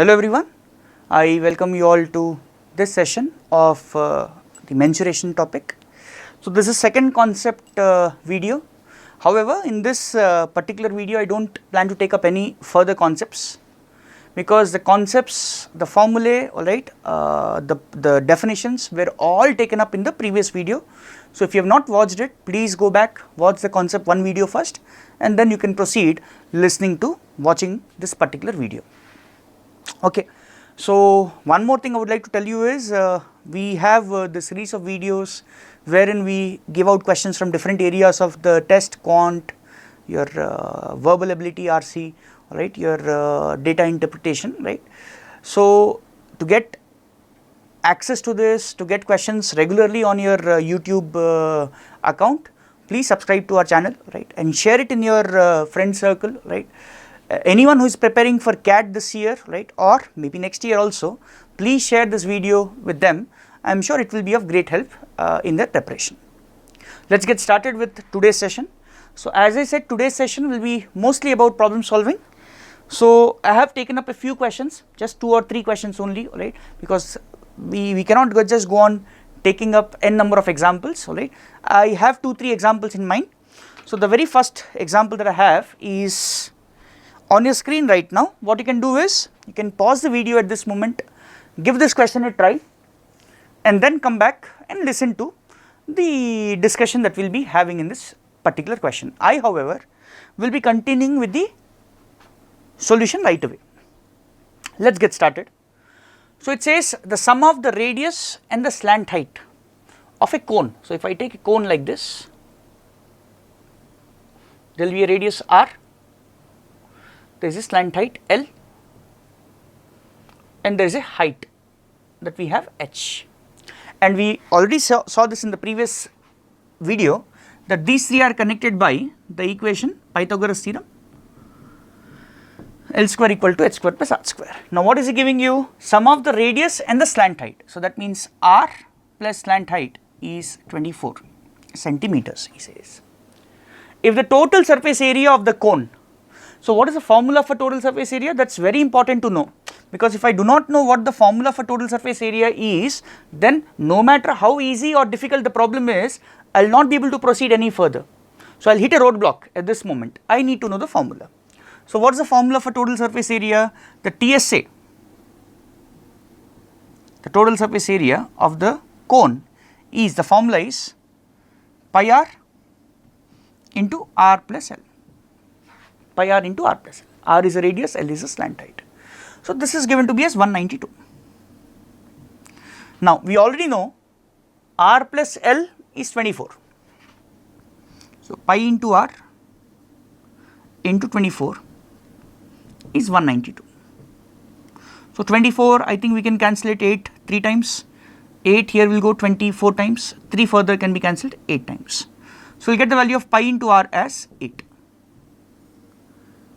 Hello everyone, I welcome you all to this session of the mensuration topic. So this is second concept video. However, in this particular video I don't plan to take up any further concepts because the concepts, the formulae, alright, the definitions were all taken up in the previous video. So if you have not watched it, please go back, watch the concept 1 video first, and then you can proceed listening to watching this particular video. Okay, so one more thing I would like to tell you is we have this series of videos wherein we give out questions from different areas of the test, quant, your verbal ability RC, right, your data interpretation, right. So to get access to this, to get questions regularly on your YouTube account, please subscribe to our channel, right, and share it in your friend circle, right. Anyone who is preparing for CAT this year, right, or maybe next year also, please share this video with them. I am sure it will be of great help in their preparation. Let's get started with today's session. So as I said, today's session will be mostly about problem solving. So I have taken up a few questions, just 2 or 3 questions only, right, because we cannot just go on taking up n number of examples, right. I have 2-3 examples in mind. So the very first example that I have is on your screen right now. What you can do is you can pause the video at this moment, give this question a try, and then come back and listen to the discussion that we will be having in this particular question. I, however, will be continuing with the solution right away. Let us get started. So it says the sum of the radius and the slant height of a cone. So if I take a cone like this, there will be a radius r, there is a slant height L, and there is a height that we have h. And we already saw this in the previous video that these 3 are connected by the equation Pythagoras theorem, L square equal to h square plus r square. Now what is it giving you? Sum of the radius and the slant height. So that means r plus slant height is 24 centimeters, he says. If the total surface area of the cone, so what is the formula for total surface area? That is very important to know, because if I do not know what the formula for total surface area is, then no matter how easy or difficult the problem is, I will not be able to proceed any further. So I will hit a roadblock at this moment. I need to know the formula. So what is the formula for total surface area? The TSA, the total surface area of the cone, is, the formula is pi r into r plus L. Pi r into r plus L. R is a radius, L is a slant height. So this is given to be as 192. Now we already know r plus L is 24. So pi into r into 24 is 192. So 24, I think we can cancel it 8 3 times. 8 here will go 24 times. 3 further can be cancelled 8 times. So we will get the value of pi into r as 8.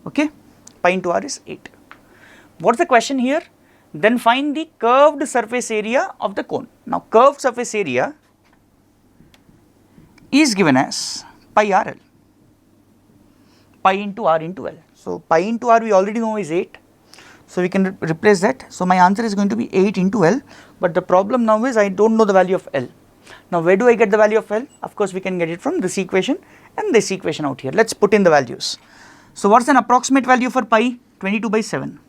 Okay, pi into r is 8. What is the question here? Then find the curved surface area of the cone. Now curved surface area is given as pi r L, pi into r into L. So pi into r we already know is 8. So we can replace that. So my answer is going to be 8 into L, but the problem now is I do not know the value of L. Now where do I get the value of L? Of course we can get it from this equation and this equation out here. Let us put in the values. So what is an approximate value for pi? 22 by 7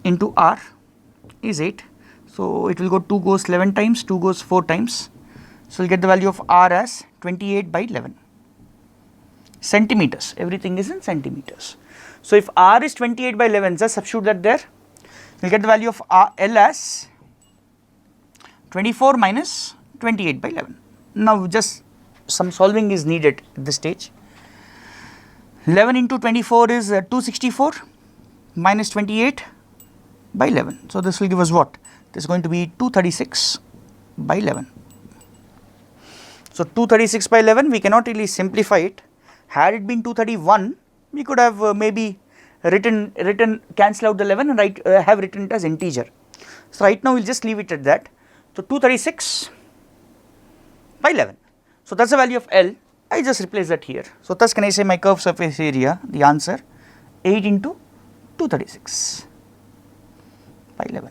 into r is 8. So it will go 2 goes 11 times, 2 goes 4 times. So we will get the value of r as 28 by 11 centimeters. Everything is in centimeters. So if r is 28 by 11, just substitute that there. We will get the value of L as 24 minus 28 by 11. Now just some solving is needed at this stage. 11 into 24 is 264 minus 28 by 11. So this will give us what? This is going to be 236 by 11. So 236 by 11, we cannot really simplify it. Had it been 231, we could have maybe cancel out the 11 and have written it as integer. So right now we will just leave it at that. So 236 by 11. So that is the value of L. I just replace that here. So thus can I say my curved surface area, the answer 8 into 236. by 11.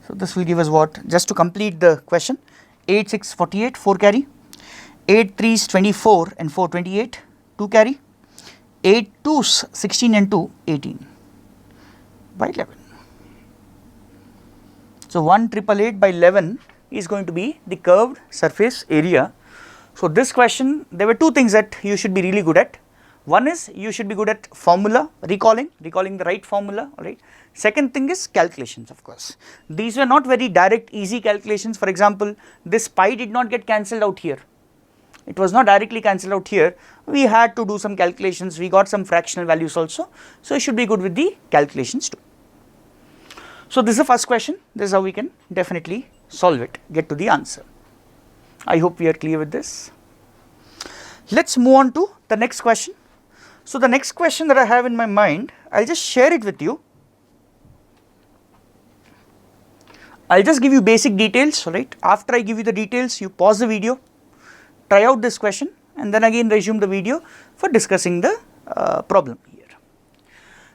So this will give us what? Just to complete the question, 8 6 48, 4 carry, 8 3s 24 and 4 28, 2 carry, 8 2s 16 and 2 18 by 11. So 1,888 by 11 is going to be the curved surface area. So this question, there were two things that you should be really good at. One is you should be good at formula, recalling the right formula, alright. Second thing is calculations, of course. These were not very direct, easy calculations. For example, this pi did not get cancelled out here. It was not directly cancelled out here. We had to do some calculations. We got some fractional values also. So you should be good with the calculations too. So this is the first question. This is how we can definitely solve it, get to the answer. I hope we are clear with this. Let's move on to the next question. So the next question that I have in my mind, I'll just share it with you. I'll just give you basic details, right? After I give you the details, you pause the video, try out this question, and then again resume the video for discussing the problem here.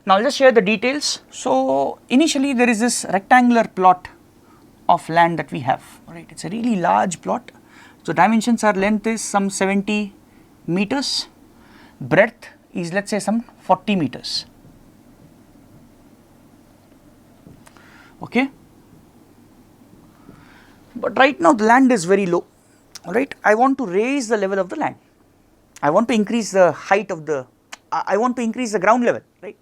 Now I'll just share the details. So initially there is this rectangular plot of land that we have, right? It's a really large plot. So dimensions are, length is some 70 meters, breadth is, let's say, some 40 meters. Okay. But right now the land is very low, alright. I want to raise the level of the land. I want to increase the height of the, I want to increase the ground level, right.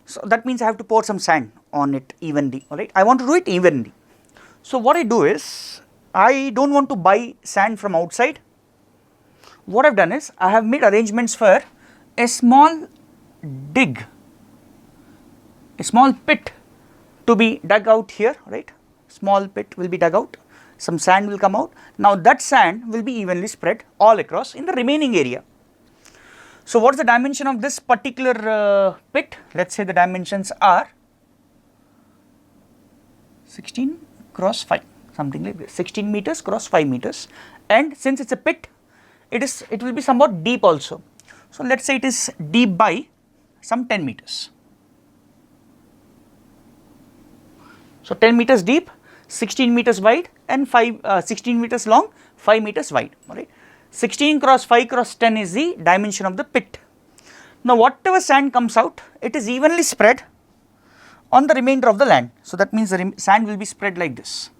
So that means I have to pour some sand on it evenly, alright. I want to do it evenly. So what I do is, I don't want to buy sand from outside. What I have done is, I have made arrangements for a small dig, a small pit to be dug out here, right. Small pit will be dug out, some sand will come out. Now that sand will be evenly spread all across in the remaining area. So what is the dimension of this particular pit? Let's say the dimensions are 16 cross 5, something like this, 16 meters cross 5 meters, and since it's a pit, it will be somewhat deep also. So let's say it is deep by some 10 meters. So 10 meters deep, 16 meters wide, and 16 meters long, 5 meters wide, alright. 16 cross 5 cross 10 is the dimension of the pit. Now whatever sand comes out, it is evenly spread on the remainder of the land. So that means the sand will be spread like this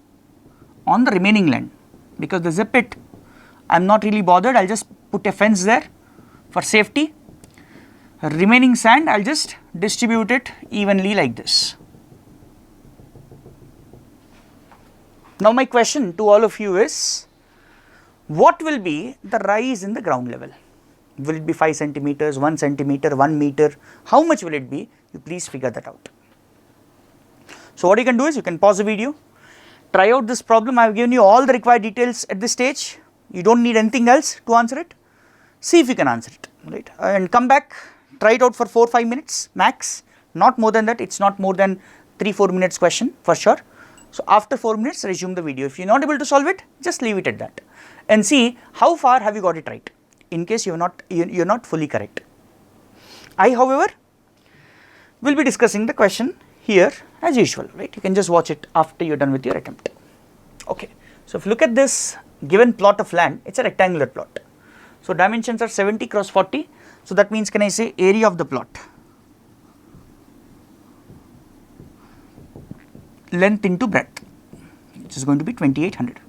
on the remaining land, because there is a pit. I am not really bothered, I will just put a fence there for safety. Remaining sand, I will just distribute it evenly like this. Now my question to all of you is, what will be the rise in the ground level? Will it be 5 centimeters, 1 centimeter, 1 meter? How much will it be? You please figure that out. So what you can do is, you can pause the video, try out this problem. I have given you all the required details at this stage. You don't need anything else to answer it. See if you can answer it, right? And come back, try it out for 4-5 minutes max, not more than that. It's not more than 3-4 minutes question for sure. So after 4 minutes, resume the video. If you're not able to solve it, just leave it at that and see how far have you got it right, in case you're not fully correct. I, however, will be discussing the question here as usual, right? You can just watch it after you're done with your attempt. Okay. So if you look at this given plot of land, it's a rectangular plot. So dimensions are 70 cross 40. So that means, can I say area of the plot? Length into breadth, which is going to be 2800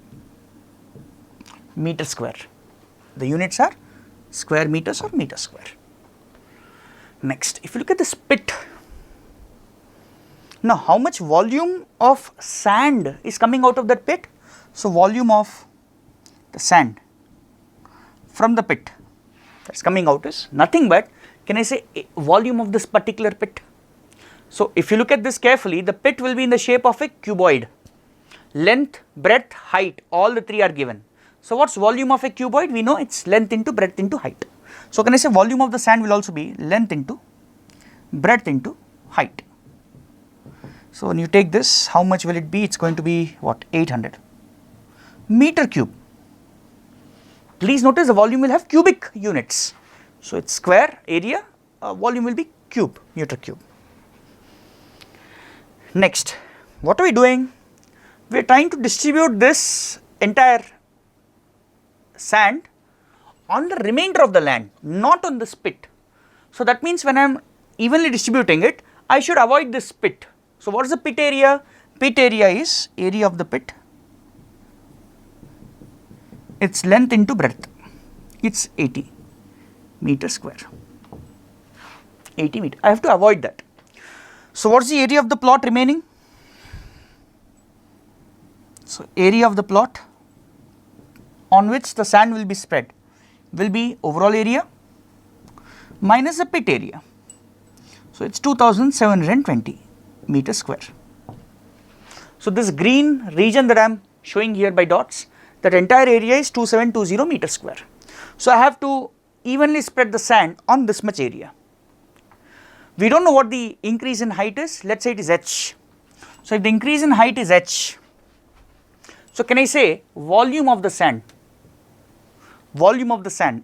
meter square. The units are square meters or meter square. Next, if you look at this pit, now how much volume of sand is coming out of that pit? So volume of the sand from the pit that's coming out is nothing but, can I say, volume of this particular pit. So if you look at this carefully, the pit will be in the shape of a cuboid. Length, breadth, height, all the three are given. So what's volume of a cuboid? We know it's length into breadth into height. So can I say volume of the sand will also be length into breadth into height. So when you take this, how much will it be? It's going to be what? 800 meter cube. Please notice the volume will have cubic units. So it's square area, volume will be cube, meter cube. Next, what are we doing? We are trying to distribute this entire sand on the remainder of the land, not on this pit. So that means when I am evenly distributing it, I should avoid this pit. So what is the pit area? Pit area is area of the pit, its length into breadth, it's 80 meters square, 80 meter. I have to avoid that. So what is the area of the plot remaining? So area of the plot on which the sand will be spread will be overall area minus the pit area. So it's 2720 meters square. So this green region that I am showing here by dots, that entire area is 2720 meters square. So I have to evenly spread the sand on this much area. We don't know what the increase in height is, let us say it is h. So if the increase in height is h, so can I say volume of the sand,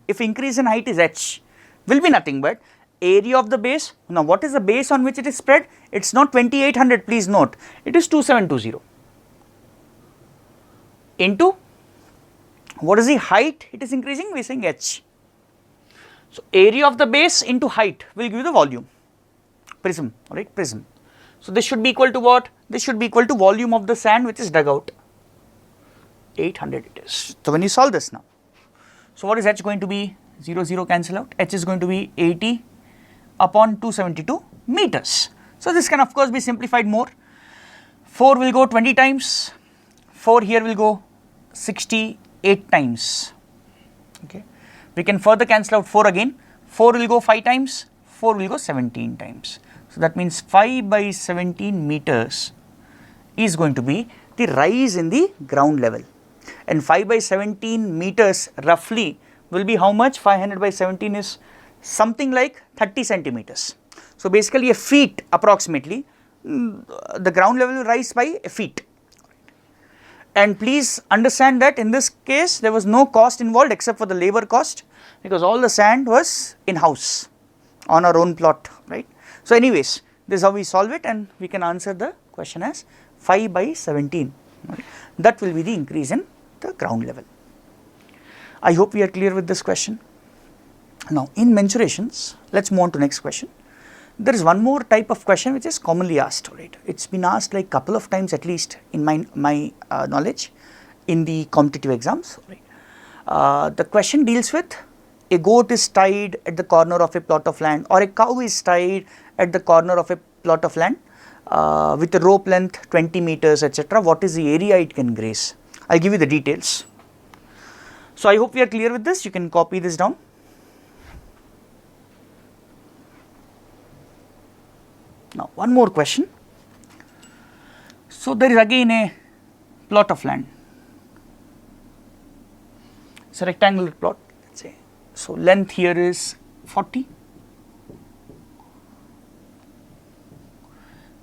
if increase in height is h, will be nothing but area of the base. Now what is the base on which it is spread? It is not 2800, please note, it is 2720 into what is the height it is increasing, we are saying h. So area of the base into height will give you the volume, prism, alright, prism. So this should be equal to what? This should be equal to volume of the sand which is dug out, 800 it is. So when you solve this now, so what is h going to be? 0, 0 cancel out, h is going to be 80 upon 272 meters. So this can of course be simplified more. 4 will go 20 times, 4 here will go 68 times, okay. We can further cancel out 4 again, 4 will go 5 times, 4 will go 17 times. So that means 5 by 17 meters is going to be the rise in the ground level, and 5 by 17 meters roughly will be how much? 500 by 17 is something like 30 centimeters. So basically a feet approximately, the ground level will rise by a feet. And please understand that in this case there was no cost involved except for the labor cost, because all the sand was in house on our own plot, right. So anyways, this is how we solve it, and we can answer the question as 5 by 17, right. That will be the increase in the ground level. I hope we are clear with this question. Now in mensurations, let us move on to next question. There is one more type of question which is commonly asked, right. It has been asked like couple of times at least in my knowledge in the competitive exams, right. The question deals with a goat is tied at the corner of a plot of land, or a cow is tied at the corner of a plot of land with a rope length 20 meters, etc. What is the area it can graze? I will give you the details. So I hope we are clear with this. You can copy this down. Now one more question. So there is again a plot of land. It's a rectangular plot, let's say. So length here is 40,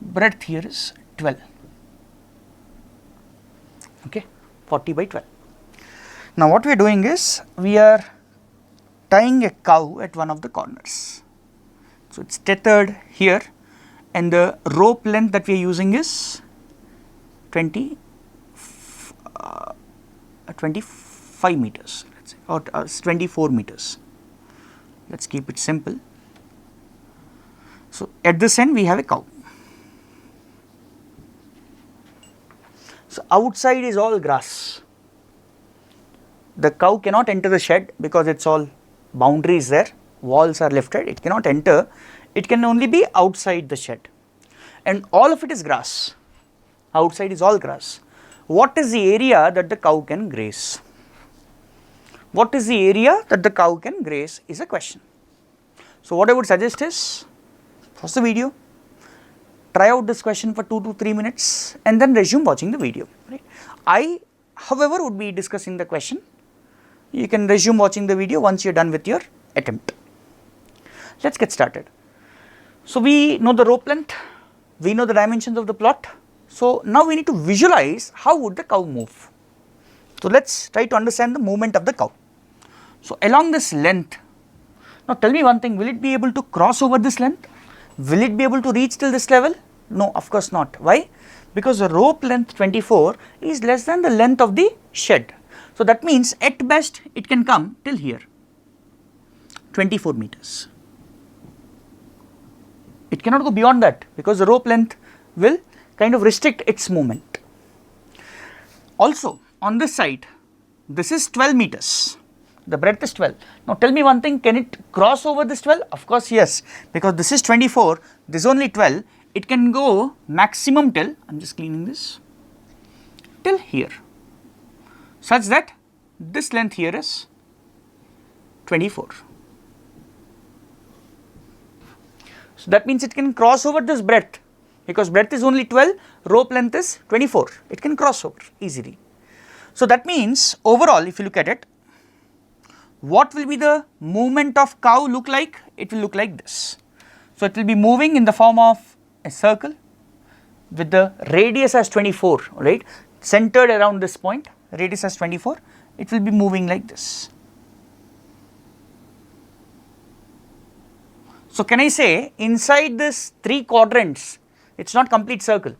breadth here is 12, okay, 40 by 12. Now what we are doing is we are tying a cow at one of the corners. So it is tethered here, and the rope length that we are using is 25 meters, let's say, or 24 meters. Let us keep it simple. So at this end we have a cow. So outside is all grass. The cow cannot enter the shed because it is all boundaries there, walls are lifted, it cannot enter, it can only be outside the shed, and all of it is grass, outside is all grass. What is the area that the cow can graze? What is the area that the cow can graze is a question. So what I would suggest is, pause the video, try out this question for 2 to 3 minutes and then resume watching the video, right. I however would be discussing the question. You can resume watching the video once you are done with your attempt. Let us get started. So we know the rope length, we know the dimensions of the plot. So now we need to visualize how would the cow move. So let us try to understand the movement of the cow. So along this length, now tell me one thing, will it be able to cross over this length? Will it be able to reach till this level? No, of course not. Why? because the rope length 24 is less than the length of the shed. So that means at best it can come till here, 24 meters. It cannot go beyond that because the rope length will kind of restrict its movement. Also on this side, this is 12 meters, the breadth is 12. Now tell me one thing, can it cross over this 12? Of course yes, because this is 24, this is only 12, it can go maximum till, I am just cleaning this, till here, such that this length here is 24. So that means it can cross over this breadth, because breadth is only 12, rope length is 24, it can cross over easily. So that means overall if you look at it, what will be the movement of cow look like? It will look like this. So it will be moving in the form of a circle with the radius as 24, right, centered around this point, radius as 24, it will be moving like this. So can I say inside this 3 quadrants, it is not complete circle,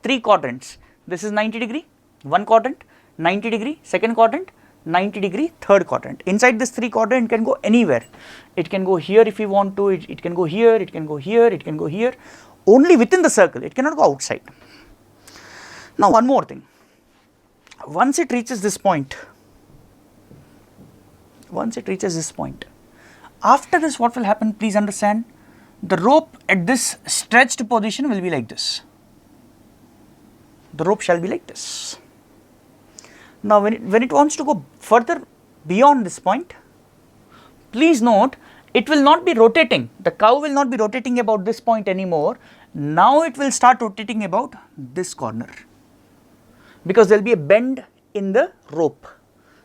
3 quadrants, this is 90 degree, one quadrant, 90 degree, second quadrant, 90 degree, third quadrant. Inside this 3 quadrant it can go anywhere, it can go here if you want to, it can go here, it can go here, it can go here, only within the circle, it cannot go outside. Now one more thing, once it reaches this point, after this what will happen, please understand, the rope at this stretched position will be like this, the rope shall be like this. Now when it wants to go further beyond this point, please note it will not be rotating, the cow will not be rotating about this point anymore, now it will start rotating about this corner, because there will be a bend in the rope.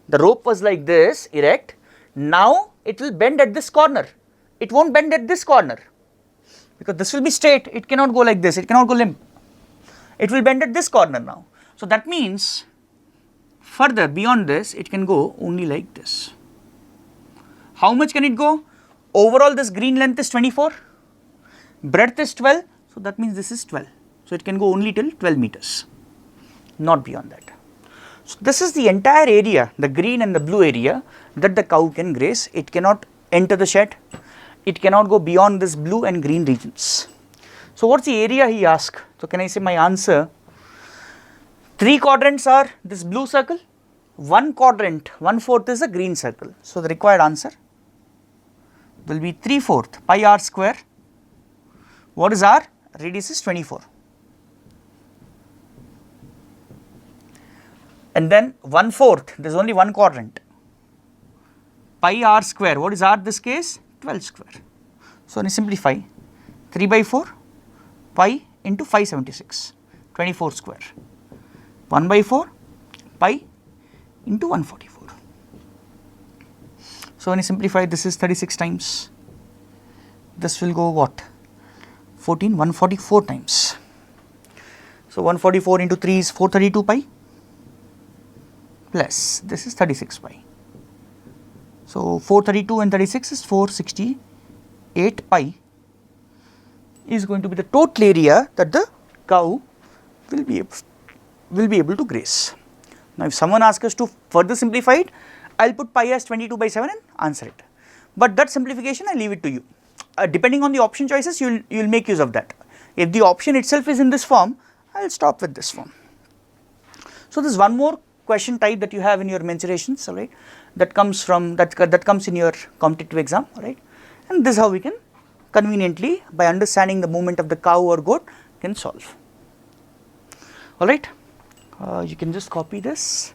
The rope was like this, erect, now it will bend at this corner, it will not bend at this corner, because this will be straight, it cannot go like this, it cannot go limp, it will bend at this corner now. So that means further beyond this it can go only like this. How much can it go? Overall this green length is 24, breadth is 12, so that means this is 12, so it can go only till 12 meters, not beyond that. So this is the entire area, the green and the blue area that the cow can graze. It cannot enter the shed, it cannot go beyond this blue and green regions. So what's the area he asked? So can I say my answer, 3 quadrants are this blue circle, 1 quadrant, 1/4 is a green circle. So the required answer will be 3/4 pi r square. What is r? Radius is 24. And then 1/4, there is only 1 quadrant. Pi r square, what is r this case? 12 square. So when you simplify, 3/4 pi into 576, 24 square. 1/4 pi into 144. So when you simplify, this is 36 times, this will go what? 14, 144 times. So 144 into 3 is 432 pi, plus this is 36 pi. So 432 and 36 is 468 pi is going to be the total area that the cow will be able to graze. Now if someone asks us to further simplify it, I will put pi as 22/7 and answer it. But that simplification I leave it to you. Depending on the option choices, you will make use of that. If the option itself is in this form, I will stop with this form. So there is one more question type that you have in your mensurations, alright, that comes from that comes in your competitive exam, alright, and this is how we can conveniently, by understanding the movement of the cow or goat, can solve. Alright, you can just copy this.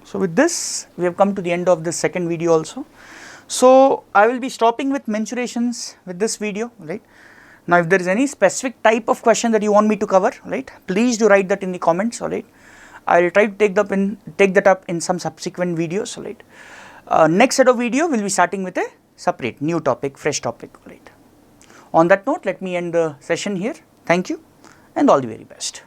So with this, we have come to the end of this second video also. So I will be stopping with mensurations with this video, right. Now if there is any specific type of question that you want me to cover, right, please do write that in the comments, alright. I will try to take that up in some subsequent videos, alright. Next set of video will be starting with a separate new topic, fresh topic, alright. On that note, let me end the session here. Thank you and all the very best.